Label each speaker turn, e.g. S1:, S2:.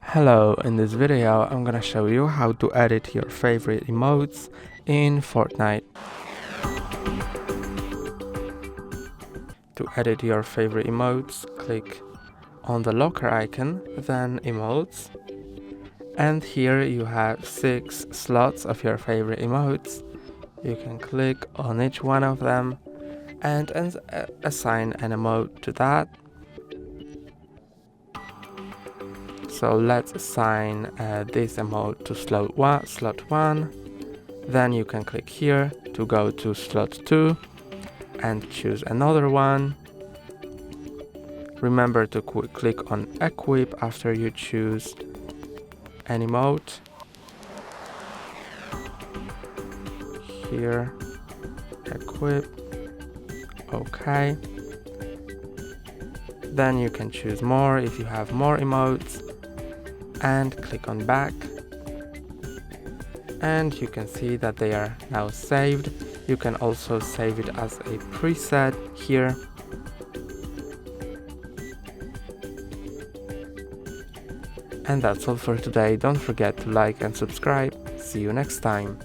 S1: Hello, in this video I'm gonna show you how to edit your favorite emotes in Fortnite. To edit your favorite emotes, click on the locker icon, then Emotes, and here you have 6 slots of your favorite emotes. You can click on each one of them and assign an emote to that. So let's assign this emote to slot 1. Then you can click here to go to slot 2 and choose another one. Remember to click on equip after you choose an emote. Here, equip. Okay. Then you can choose more if you have more emotes and click on back. And you can see that they are now saved. You can also save it as a preset here. And that's all for today. Don't forget to like and subscribe. See you next time.